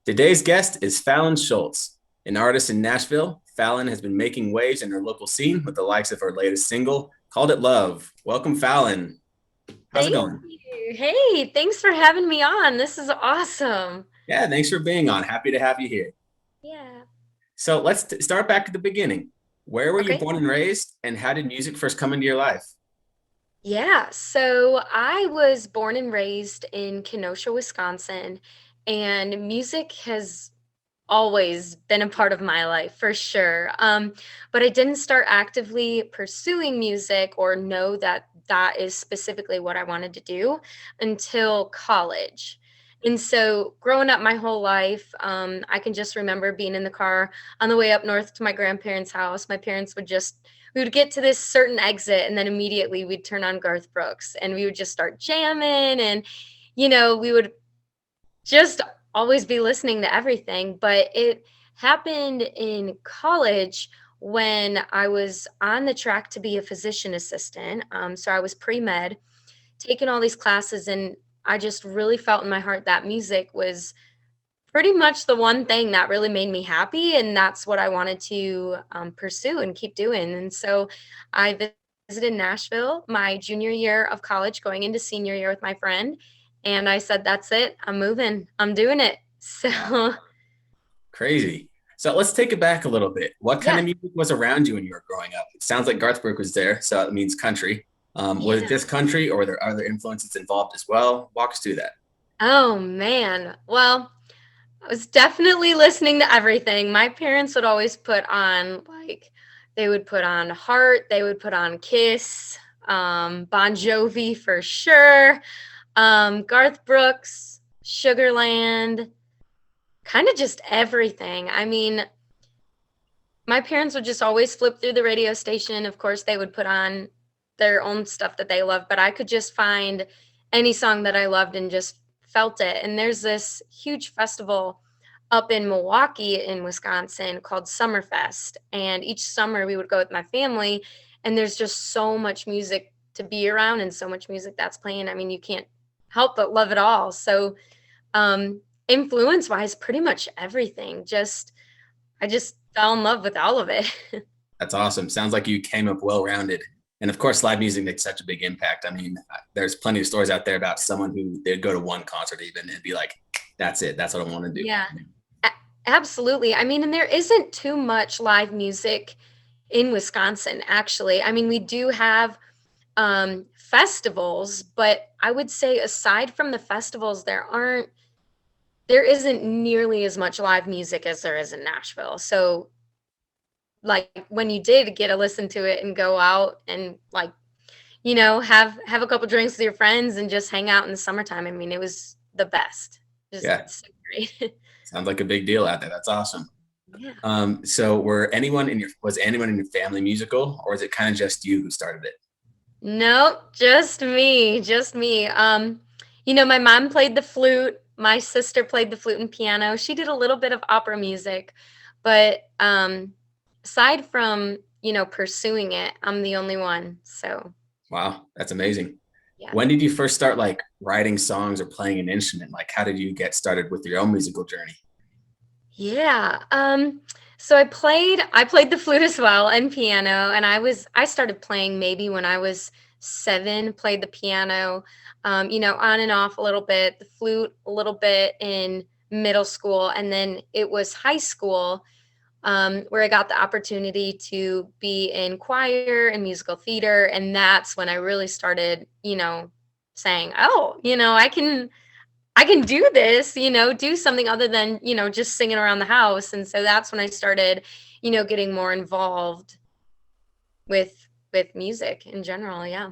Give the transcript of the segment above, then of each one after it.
Today's guest is Fallon Schultz, an artist in Nashville. Fallon has been making waves in her local scene with the likes of her latest single, Called It Love. Welcome, Fallon. How's it Thank going? you. Hey, thanks for having me on. This is awesome. Yeah, thanks for being on. Happy to have you here. Yeah. So let's start back at the beginning. Where were you Okay. born and raised, and how did music first come into your life? Yeah. So I was born and raised in Kenosha, Wisconsin, and music has always been a part of my life for sure. But I didn't start actively pursuing music or know that that is specifically what I wanted to do until college. And so, growing up my whole life, I can just remember being in the car on the way up north to my grandparents' house. My parents would just, we would get to this certain exit, and then immediately we'd turn on Garth Brooks and we would just start jamming. And, we would just always be listening to everything. But it happened in college when I was on the track to be a physician assistant. So I was pre med, taking all these classes, and I just really felt in my heart that music was pretty much the one thing that really made me happy. And that's what I wanted to pursue and keep doing. And so I visited Nashville my junior year of college, going into senior year with my friend. And I said, that's it. I'm moving. I'm doing it. Wow, So, crazy. So let's take it back a little bit. What kind yeah. of music was around you when you were growing up? It sounds like Garth Brooks was there, so it means country. Was it Yeah. just country, or were there other influences involved as well? Walk us through that. Oh, man. Well, I was definitely listening to everything. My parents would always put on, like, they would put on Heart, they would put on Kiss, Bon Jovi for sure, Garth Brooks, Sugarland, kind of just everything. I mean, my parents would just always flip through the radio station. Of course, they would put on their own stuff that they loved, but I could just find any song that I loved and just felt it. And there's this huge festival up in Milwaukee in Wisconsin called Summerfest. And each summer we would go with my family, and there's just so much music to be around and so much music that's playing. I mean, you can't help but love it all. So, influence wise, pretty much everything. I just fell in love with all of it. That's awesome. Sounds like you came up well rounded. And of course, live music makes such a big impact. I mean, there's plenty of stories out there about someone who they'd go to one concert even and be like, that's it. That's what I want to do. Yeah, a- absolutely. I mean, and there isn't too much live music in Wisconsin, actually. I mean, we do have festivals, but I would say aside from the festivals, there isn't nearly as much live music as there is in Nashville. So, like when you did get to listen to it and go out and like have a couple drinks with your friends and just hang out in the summertime. I mean, it was the best. Just Yeah. so great. Sounds like a big deal out there. That's awesome. Yeah. So was anyone in your family musical, or is it kind of just you who started it? Nope, just me, just me. My mom played the flute, my sister played the flute and piano. She did a little bit of opera music, but aside from, pursuing it, I'm the only one. So, Wow, that's amazing. yeah. When did you first start like writing songs or playing an instrument? Like, how did you get started with your own musical journey? Yeah. So I played the flute as well and piano, and I started playing maybe when I was 7, played the piano, on and off a little bit, the flute a little bit in middle school, and then it was high school where I got the opportunity to be in choir and musical theater, and that's when I really started, saying, "Oh, I can do this, do something other than, just singing around the house." And so that's when I started, getting more involved with music in general. Yeah.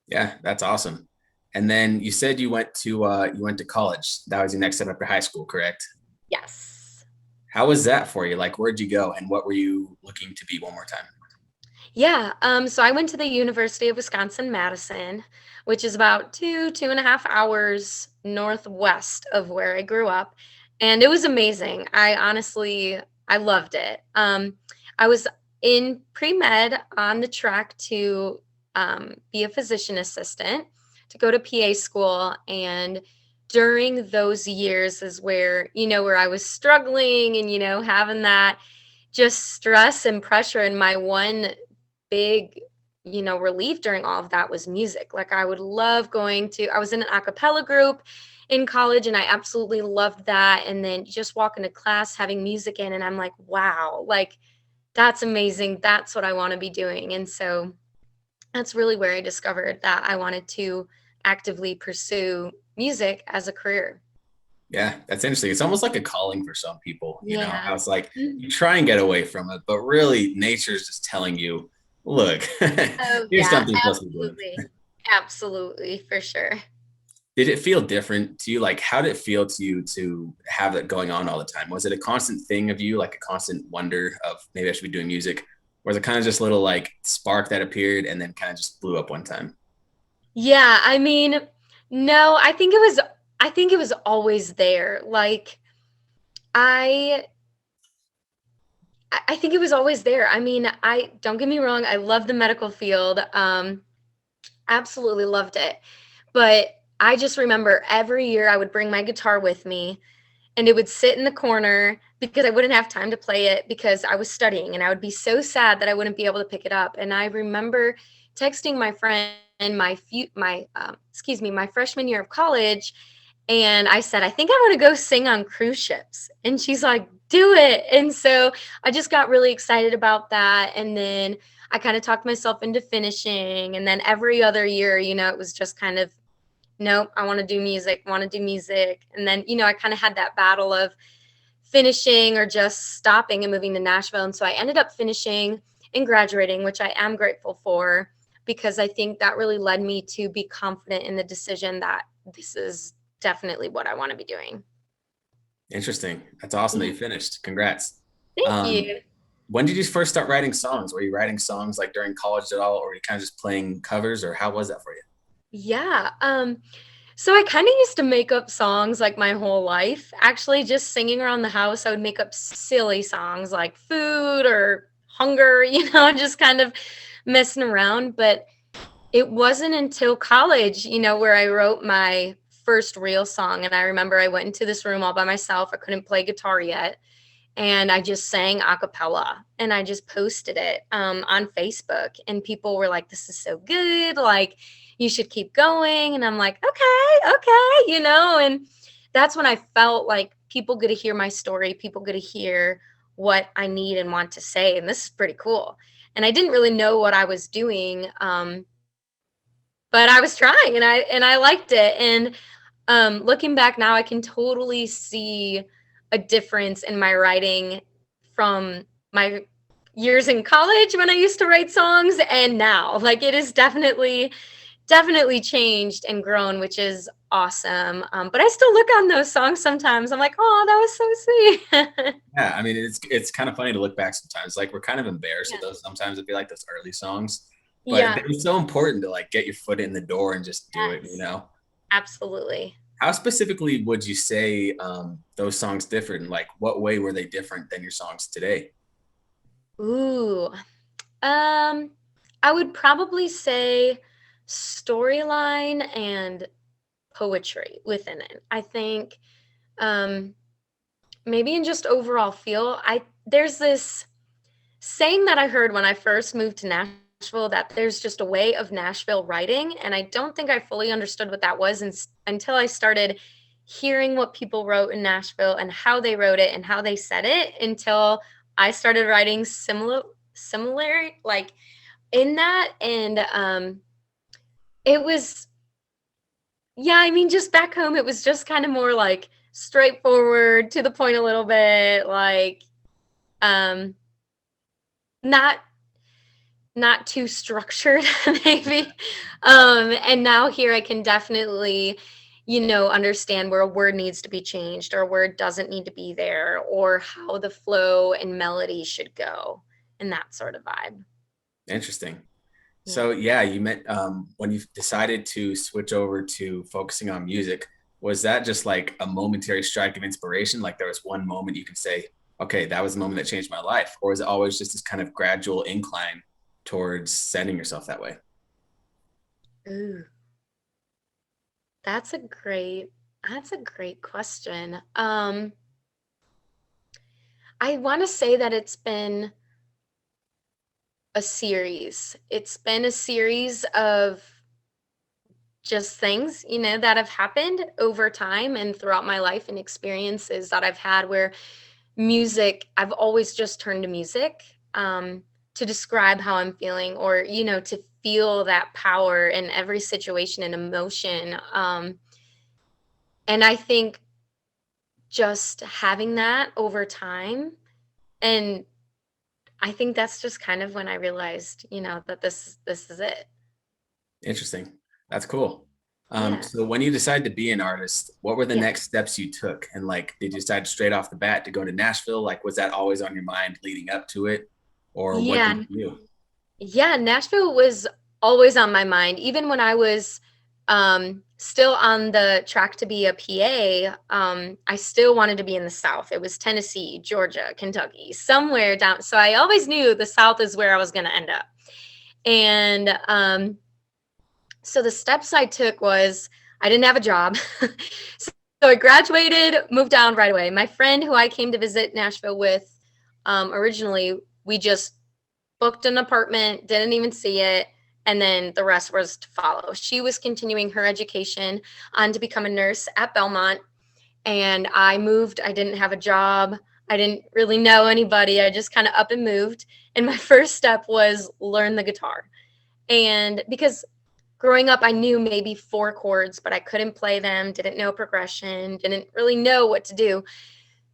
Yeah, that's awesome. And then you said you went to college. That was your next step after high school, correct? Yes. How was that for you? Like, where'd you go, and what were you looking to be one more time? Yeah. So I went to the University of Wisconsin-Madison, which is about 2.5 hours northwest of where I grew up. And it was amazing. I loved it. I was in pre-med on the track to be a physician assistant, to go to PA school. And during those years is where, where I was struggling and, having that just stress and pressure. And my one big, relief during all of that was music. Like I would love I was in an a cappella group in college and I absolutely loved that. And then just walking to class, having music in, and I'm like, wow, like that's amazing. That's what I want to be doing. And so that's really where I discovered that I wanted to actively pursue music as a career. Yeah, that's interesting. It's almost like a calling for some people, you know. I Yeah. was like, you Mhm. try and get away from it, but really nature's just telling you, look, Oh, here's yeah, something you're supposed to be doing. absolutely. Absolutely, for sure. Did it feel different to you? Like, how did it feel to you to have that going on all the time? Was it a constant thing of you, like a constant wonder of maybe I should be doing music? Or was it kind of just a little like spark that appeared and then kind of just blew up one time? Yeah, I mean, no, I think it was always there. Like I I think it was always there. I mean, I don't get me wrong, I love the medical field. Absolutely loved it. But I just remember every year I would bring my guitar with me and it would sit in the corner because I wouldn't have time to play it because I was studying and I would be so sad that I wouldn't be able to pick it up. And I remember texting my friend my freshman year of college, and I said, I think I want to go sing on cruise ships. And she's like, do it. And so I just got really excited about that. And then I kind of talked myself into finishing. And then every other year, it was just kind of, nope, I want to do music, want to do music. And then, I kind of had that battle of finishing or just stopping and moving to Nashville. And so I ended up finishing and graduating, which I am grateful for because I think that really led me to be confident in the decision that this is definitely what I want to be doing. Interesting. That's awesome that Yeah. you finished. Congrats. Thank Um, you. when did you first start writing songs? Were you writing songs like during college at all, or were you kind of just playing covers, or how was that for you? Yeah. So I kind of used to make up songs like my whole life. Actually, just singing around the house, I would make up silly songs like food or hunger, just kind of messing around. But it wasn't until college, where I wrote my first real song. And I remember I went into this room all by myself. I couldn't play guitar yet. And I just sang a cappella and I just posted it on Facebook. And people were like, this is so good. Like, you should keep going. And I'm like, okay, okay, and that's when I felt like people get to hear my story, people get to hear what I need and want to say. And this is pretty cool. And I didn't really know what I was doing, but I was trying and I liked it. And looking back now, I can totally see a difference in my writing from my years in college when I used to write songs and now. Like it is definitely changed and grown, which is awesome. But I still look on those songs sometimes. I'm like, oh, that was so sweet. Yeah, I mean, it's kind of funny to look back sometimes. Like we're kind of embarrassed Yeah. with those sometimes. It'd be like those early songs, but Yeah. it's so important to like get your foot in the door and just do it. You Yes. know, Absolutely. how specifically would you say those songs differed? And like, what way were they different than your songs today? Ooh. Um, I would probably say storyline and poetry within it. I think um maybe in just overall feel, I there's this saying that I heard when I first moved to Nashville that there's just a way of Nashville writing, and I don't think I fully understood what that was until I started hearing what people wrote in Nashville and how they wrote it and how they said it until I started writing similar like in that. And it was, yeah, I mean, just back home, it was just kind of more like straightforward, to the point a little bit, like um not not too structured maybe. And now here I can definitely, understand where a word needs to be changed or a word doesn't need to be there or how the flow and melody should go and that sort of vibe. Interesting. Yeah. So yeah, you meant when you decided to switch over to focusing on music, was that just like a momentary strike of inspiration? Like there was one moment you could say, okay, that was the moment that changed my life, or is it always just this kind of gradual incline towards sending yourself that way? Ooh, that's a great That's a great question. I want to say that it's been a series. It's been a series of just things, that have happened over time and throughout my life and experiences that I've had where I've always just turned to music to describe how I'm feeling or, to feel that power in every situation and emotion. And I think just having that over time, and I think that's just kind of when I realized, that this is it. Interesting. That's cool. Yeah. So when you decided to be an artist, what were the Yeah. next steps you took? And like, did you decide straight off the bat to go to Nashville? Like, was that always on your mind leading up to it? Or what did Yeah. you do? Yeah, Nashville was always on my mind. Even when I was still on the track to be a PA, I still wanted to be in the South. It was Tennessee, Georgia, Kentucky, somewhere down. So I always knew the South is where I was going to end up. And so the steps I took was I didn't have a job. So I graduated, moved down right away. My friend who I came to visit Nashville with originally, we just booked an apartment, didn't even see it, and then the rest was to follow. She was continuing her education on to become a nurse at Belmont, and I moved. I didn't have a job. I didn't really know anybody. I just kind of up and moved. And my first step was learn the guitar. And because growing up, I knew maybe four chords, but I couldn't play them, didn't know progression, didn't really know what to do.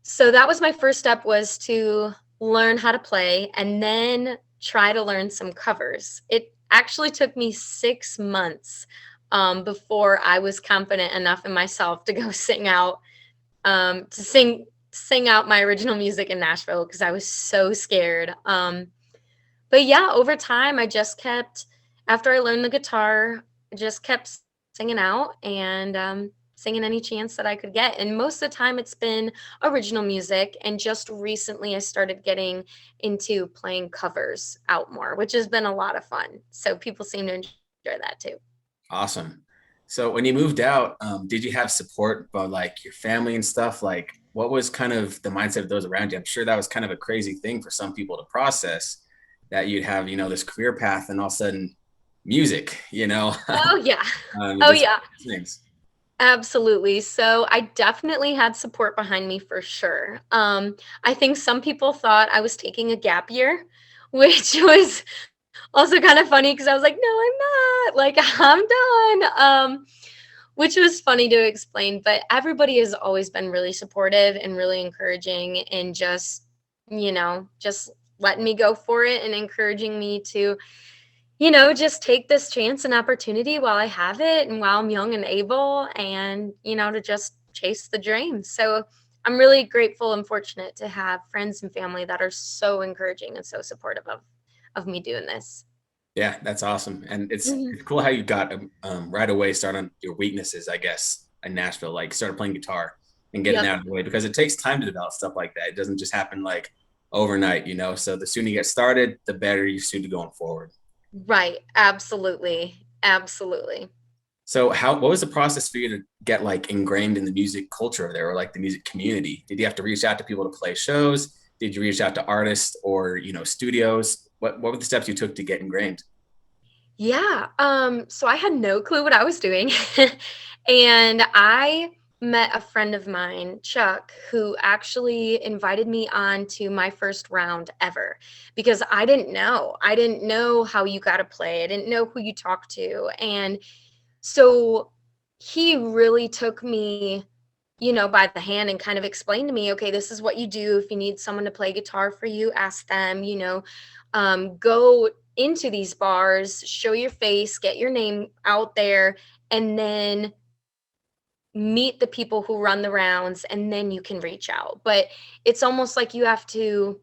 So that was my first step, was to learn how to play and then try to learn some covers. It actually took me 6 months before I was confident enough in myself to go sing out my original music in Nashville because I was so scared. But yeah, over time, after I learned the guitar, I just kept singing out and singing any chance that I could get. And most of the time, it's been original music. And just recently, I started getting into playing covers out more, which has been a lot of fun. So people seem to enjoy that too. Awesome. So when you moved out, did you have support by like your family and stuff? Like, what was kind of the mindset of those around you? I'm sure that was kind of a crazy thing for some people to process that you'd have, this career path and all of a sudden music, Oh, yeah. you Oh, just yeah. things. Absolutely. So I definitely had support behind me for sure. I think some people thought I was taking a gap year, which was also kind of funny because I was like, no, I'm not. Like, I'm done. Which was funny to explain, but everybody has always been really supportive and really encouraging and just letting me go for it and encouraging me to, just take this chance and opportunity while I have it and while I'm young and able and, to just chase the dream. So I'm really grateful and fortunate to have friends and family that are so encouraging and so supportive of me doing this. Yeah, that's awesome. And Mhm. it's cool how you got right away start on your weaknesses, I guess, in Nashville, like started playing guitar and getting Yep. out of the way because it takes time to develop stuff like that. It doesn't just happen like overnight, So the sooner you get started, the better you suited going forward. Right. Absolutely. Absolutely. So what was the process for you to get like ingrained in the music culture there or like the music community? Did you have to reach out to people to play shows? Did you reach out to artists or, studios? What were the steps you took to get ingrained? Yeah, so I had no clue what I was doing. And I met a friend of mine, Chuck, who actually invited me on to my first round ever because I didn't know. I didn't know how you got to play. I didn't know who you talked to. And so he really took me, by the hand and kind of explained to me, okay, this is what you do. If you need someone to play guitar for you, ask them, go into these bars, show your face, get your name out there, and then meet the people who run the rounds, and then you can reach out. But it's almost like you have to,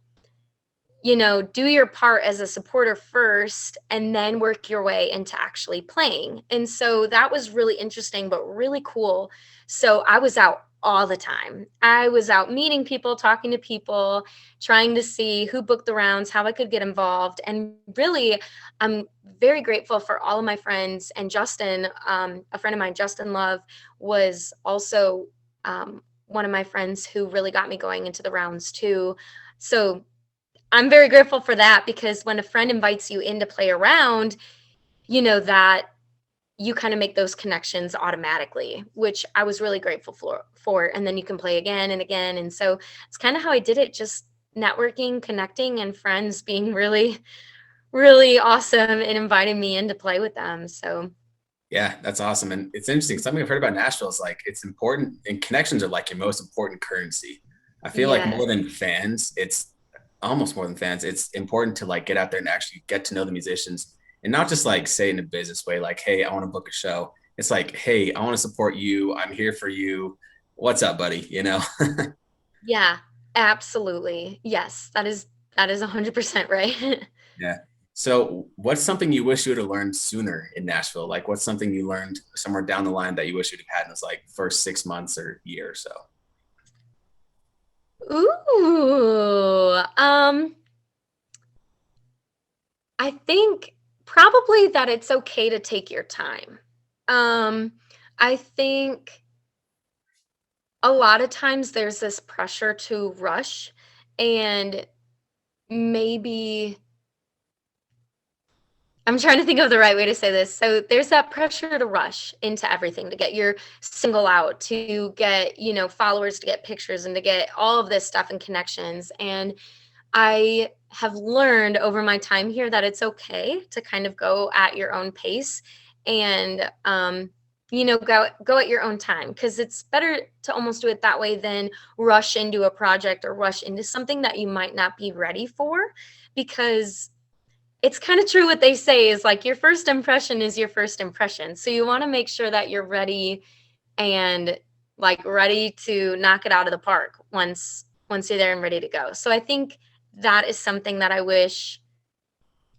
do your part as a supporter first and then work your way into actually playing. And so that was really interesting, but really cool. So I was out all the time. I was out meeting people, talking to people, trying to see who booked the rounds, how I could get involved. And really, I'm very grateful for all of my friends. And Justin, a friend of mine, Justin Love, was also one of my friends who really got me going into the rounds too. So I'm very grateful for that, because when a friend invites you in to play around, you know that you kind of make those connections automatically, which I was really grateful for. And then you can play again and again. And so it's kind of how I did it, just networking, connecting, and friends being really, really awesome and inviting me in to play with them. So Yeah, that's awesome. And it's interesting. Something I've heard about Nashville is like it's important, and connections are like your most important currency. I feel like yes. more than fans, it's almost more than fans. It's important to like get out there and actually get to know the musicians, and not just like say in a business way, like, hey, I want to book a show. It's like, hey, I want to support you. I'm here for you. What's up, buddy? You know? Yeah, absolutely. Yes, that is 100% right. Yeah. So, what's something you wish you would have learned sooner in Nashville? Like, what's something you learned somewhere down the line that you wish you'd have had in those like first 6 months or year or so? Ooh, I think probably that it's okay to take your time. Um, I think a lot of times there's this pressure to rush, and maybe I'm trying to think of the right way to say this. So there's that pressure to rush into everything, to get your single out, to get, followers, to get pictures, and to get all of this stuff and connections. And I have learned over my time here that it's okay to kind of go at your own pace, and go at your own time, because it's better to almost do it that way than rush into a project or rush into something that you might not be ready for, because it's kind of true what they say is like your first impression is your first impression. So you want to make sure that you're ready, and like ready to knock it out of the park once you're there and ready to go. So I think that is something that I wish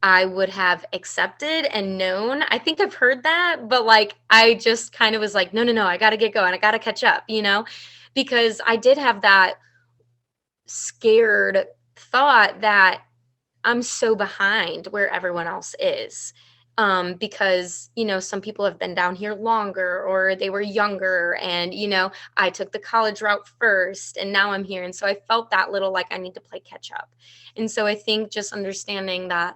I would have accepted and known. I think I've heard that, but like I just kind of was like, no, no, no, I got to get going. I got to catch up, because I did have that scared thought that I'm so behind where everyone else is. Because, some people have been down here longer, or they were younger, and, I took the college route first and now I'm here. And so I felt that little like I need to play catch up. And so I think just understanding that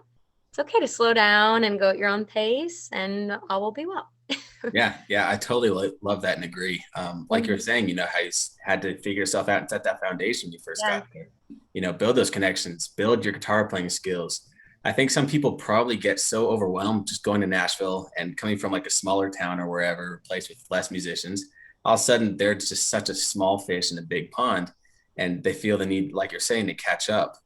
it's okay to slow down and go at your own pace, and all will be well. Yeah, yeah, I totally love that and agree. Like you're Mhm. saying, how you had to figure yourself out and set that foundation when you first Yeah. got there. Build those connections, build your guitar playing skills. I think some people probably get so overwhelmed just going to Nashville and coming from like a smaller town or wherever, place with less musicians. All of a sudden, they're just such a small fish in a big pond, and they feel the need, like you're saying, to catch up.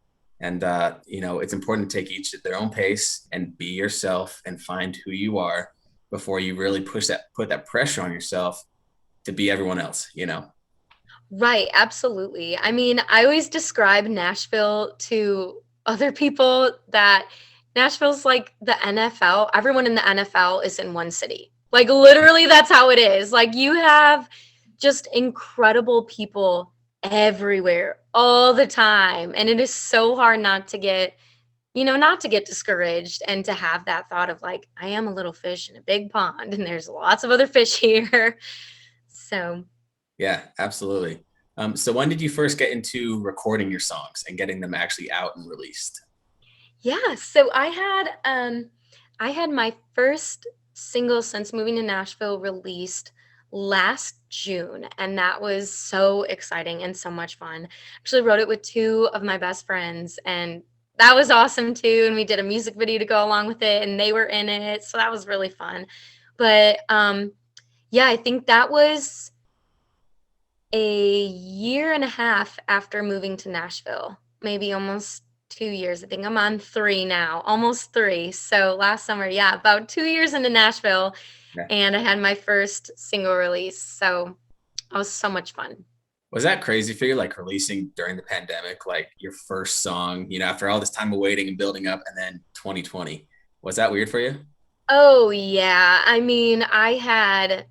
And it's important to take each at their own pace and be yourself and find who you are before you really put that pressure on yourself to be everyone else. Right, absolutely. I mean, I always describe Nashville to other people that Nashville's like the NFL. Everyone in the NFL is in one city. Like literally that's how it is. Like you have just incredible people everywhere all the time. And it is so hard not to get discouraged, and to have that thought of like, I am a little fish in a big pond and there's lots of other fish here. So Yeah, absolutely. So when did you first get into recording your songs and getting them actually out and released? yeah, so I had my first single since moving to Nashville released last June, and that was so exciting and so much fun. Actually wrote it with two of my best friends, and that was awesome too. And we did a music video to go along with it, and they were in it, so that was really fun. But yeah, I think that was a year and a half after moving to Nashville, maybe almost 2 years. I think I'm on three now, almost three. So last summer, yeah, about 2 years into Nashville, Yeah. and I had my first single release. So that was so much fun. Was that crazy for you, like releasing during the pandemic, like your first song, after all this time of waiting and building up, and then 2020? Was that weird for you? Oh, yeah. I mean, I had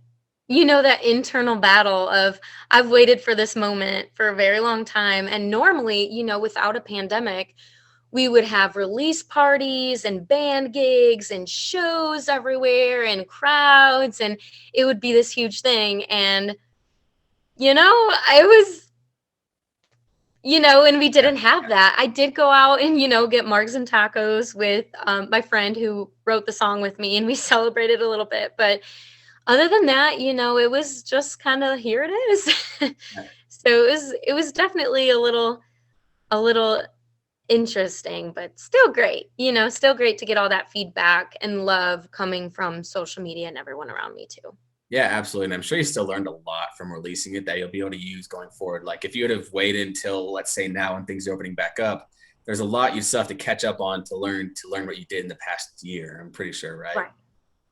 that internal battle of I've waited for this moment for a very long time. And normally, without a pandemic, we would have release parties and band gigs and shows everywhere and crowds, and it would be this huge thing. And, I was, and we didn't have that. I did go out and, get margs and tacos with my friend who wrote the song with me, and we celebrated a little bit. But other than that, it was just kind of here it is. So it was definitely a little interesting, but still great. Still great to get all that feedback and love coming from social media and everyone around me too. Yeah, absolutely. And I'm sure you still learned a lot from releasing it that you'll be able to use going forward. Like if you would have waited until, let's say now when things are opening back up, there's a lot you still have to catch up on to learn what you did in the past year. I'm pretty sure, right? Right.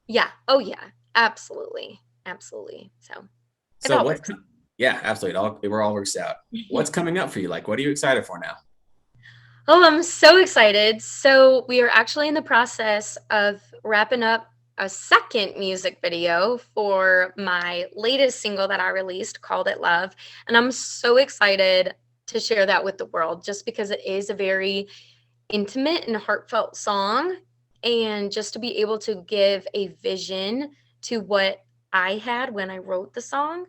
Yeah. Oh yeah. Absolutely. Absolutely. So it So all what's works. yeah, absolutely. It all works out. What's coming up for you? Like, what are you excited for now? Oh, I'm so excited. So we are actually in the process of wrapping up a second music video for my latest single that I released called It Love. And I'm so excited to share that with the world just because it is a very intimate and heartfelt song. And just to be able to give a vision to what I had when I wrote the song,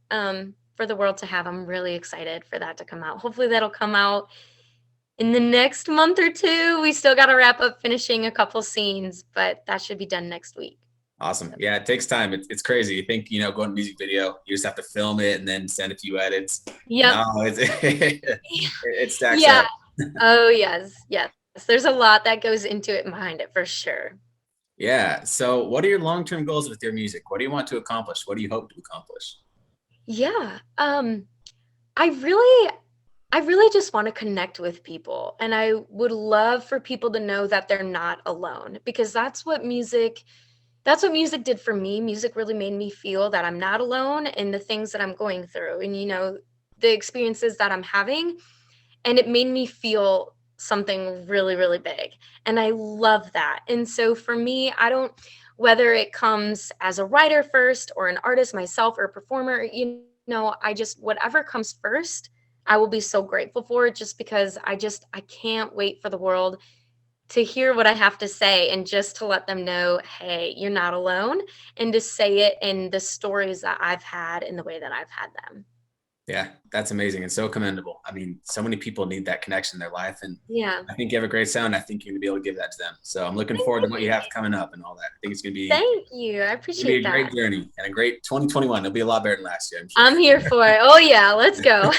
for the world to have, I'm really excited for that to come out. Hopefully, that'll come out in the next month or two. We still got to wrap up finishing a couple scenes, but that should be done next week. Awesome. Yeah, it takes time. It's crazy. You think, going to music video, you just have to film it and then send a few edits. Yep. No, it stacks Yeah. up. Oh, yes. Yes. There's a lot that goes into it behind it for sure. Yeah. So what are your long-term goals with your music? What do you want to accomplish? What do you hope to accomplish? Yeah. I really I really just want to connect with people, and I would love for people to know that they're not alone, because that's what music did for me. Music really made me feel that I'm not alone in the things that I'm going through, and the experiences that I'm having, and it made me feel something really, really big. And I love that. And so for me, I don't, whether it comes as a writer first or an artist myself or a performer, I just, whatever comes first, I will be so grateful for it, just because I can't wait for the world to hear what I have to say, and just to let them know, hey, you're not alone, and to say it in the stories that I've had in the way that I've had them. Yeah, that's amazing and so commendable. I mean, so many people need that connection in their life, and Yeah. I think you have a great sound. I think you're gonna be able to give that to them. So I'm looking Thank forward to what you you. have coming up and all that. I think Thank you. I it's gonna be appreciate a great that. journey and a great 2021. It'll be a lot better than last year, I'm sure. I'm here for it. Oh, yeah. Let's go.